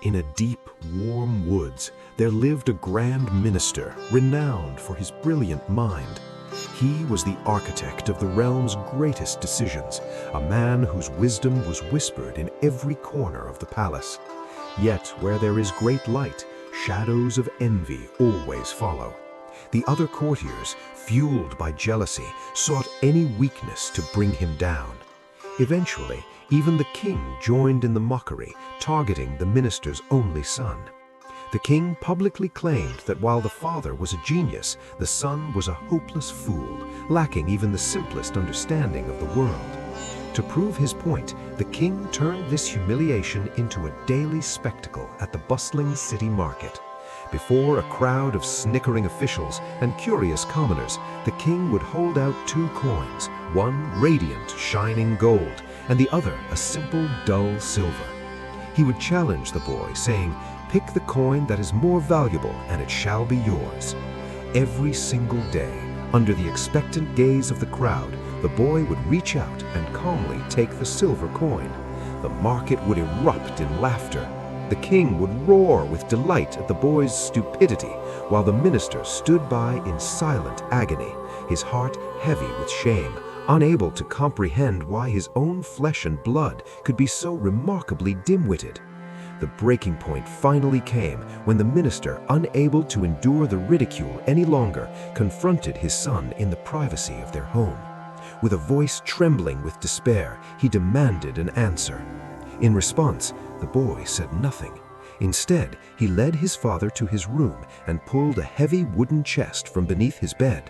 In a deep, warm woods, there lived a grand minister renowned for his brilliant mind. He was the architect of the realm's greatest decisions, a man whose wisdom was whispered in every corner of the palace. Yet where there is great light, shadows of envy always follow. The other courtiers, fueled by jealousy, sought any weakness to bring him down. Eventually, even the king joined in the mockery, targeting the minister's only son. The king publicly claimed that while the father was a genius, the son was a hopeless fool, lacking even the simplest understanding of the world. To prove his point, the king turned this humiliation into a daily spectacle at the bustling city market. Before a crowd of snickering officials and curious commoners, the king would hold out two coins, one radiant, shining gold, and the other a simple, dull silver. He would challenge the boy, saying, "Pick the coin that is more valuable, and it shall be yours." Every single day, under the expectant gaze of the crowd, the boy would reach out and calmly take the silver coin. The market would erupt in laughter. The king would roar with delight at the boy's stupidity, while the minister stood by in silent agony, his heart heavy with shame, unable to comprehend why his own flesh and blood could be so remarkably dim-witted. The breaking point finally came when the minister, unable to endure the ridicule any longer, confronted his son in the privacy of their home. With a voice trembling with despair, he demanded an answer. In response, the boy said nothing. Instead, he led his father to his room and pulled a heavy wooden chest from beneath his bed.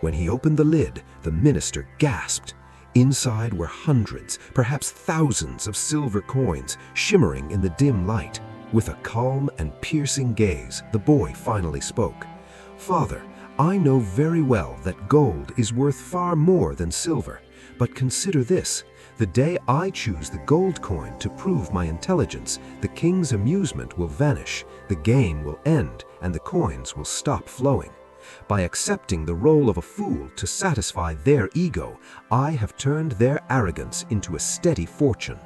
When he opened the lid, the minister gasped. Inside were hundreds, perhaps thousands of silver coins, shimmering in the dim light. With a calm and piercing gaze, the boy finally spoke. "Father, I know very well that gold is worth far more than silver, but consider this. The day I choose the gold coin to prove my intelligence, the king's amusement will vanish, the game will end, and the coins will stop flowing. By accepting the role of a fool to satisfy their ego, I have turned their arrogance into a steady fortune."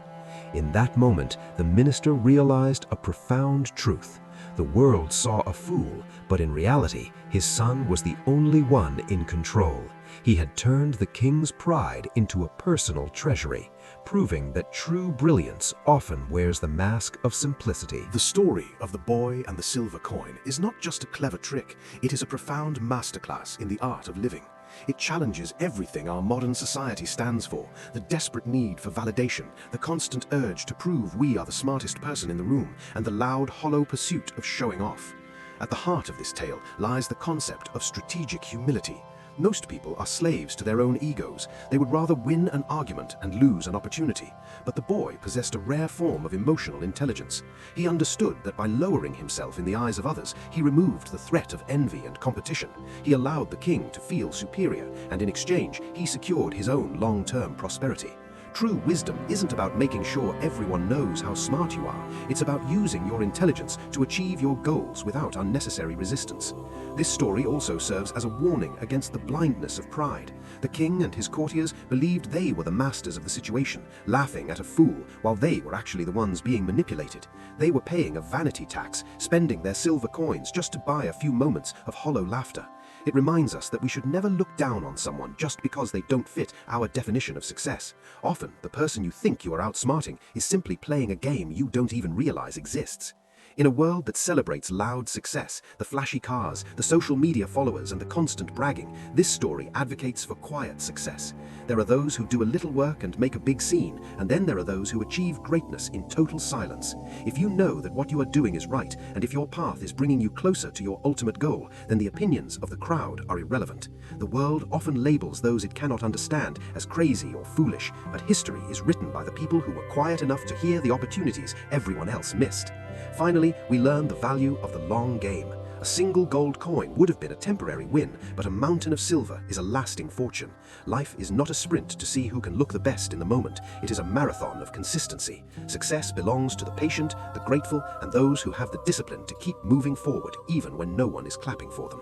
In that moment, the minister realized a profound truth. The world saw a fool, but in reality, his son was the only one in control. He had turned the king's pride into a personal treasury, proving that true brilliance often wears the mask of simplicity. The story of the boy and the silver coin is not just a clever trick, it is a profound masterclass in the art of living. It challenges everything our modern society stands for: the desperate need for validation, the constant urge to prove we are the smartest person in the room, and the loud, hollow pursuit of showing off. At the heart of this tale lies the concept of strategic humility. Most people are slaves to their own egos. They would rather win an argument and lose an opportunity. But the boy possessed a rare form of emotional intelligence. He understood that by lowering himself in the eyes of others, he removed the threat of envy and competition. He allowed the king to feel superior, and in exchange, he secured his own long-term prosperity. True wisdom isn't about making sure everyone knows how smart you are. It's about using your intelligence to achieve your goals without unnecessary resistance. This story also serves as a warning against the blindness of pride. The king and his courtiers believed they were the masters of the situation, laughing at a fool while they were actually the ones being manipulated. They were paying a vanity tax, spending their silver coins just to buy a few moments of hollow laughter. It reminds us that we should never look down on someone just because they don't fit our definition of success. Often, the person you think you are outsmarting is simply playing a game you don't even realize exists. In a world that celebrates loud success, the flashy cars, the social media followers, and the constant bragging, this story advocates for quiet success. There are those who do a little work and make a big scene, and then there are those who achieve greatness in total silence. If you know that what you are doing is right, and if your path is bringing you closer to your ultimate goal, then the opinions of the crowd are irrelevant. The world often labels those it cannot understand as crazy or foolish, but history is written by the people who were quiet enough to hear the opportunities everyone else missed. Finally, we learn the value of the long game. A single gold coin would have been a temporary win, but a mountain of silver is a lasting fortune. Life is not a sprint to see who can look the best in the moment. It is a marathon of consistency. Success belongs to the patient, the grateful, and those who have the discipline to keep moving forward even when no one is clapping for them.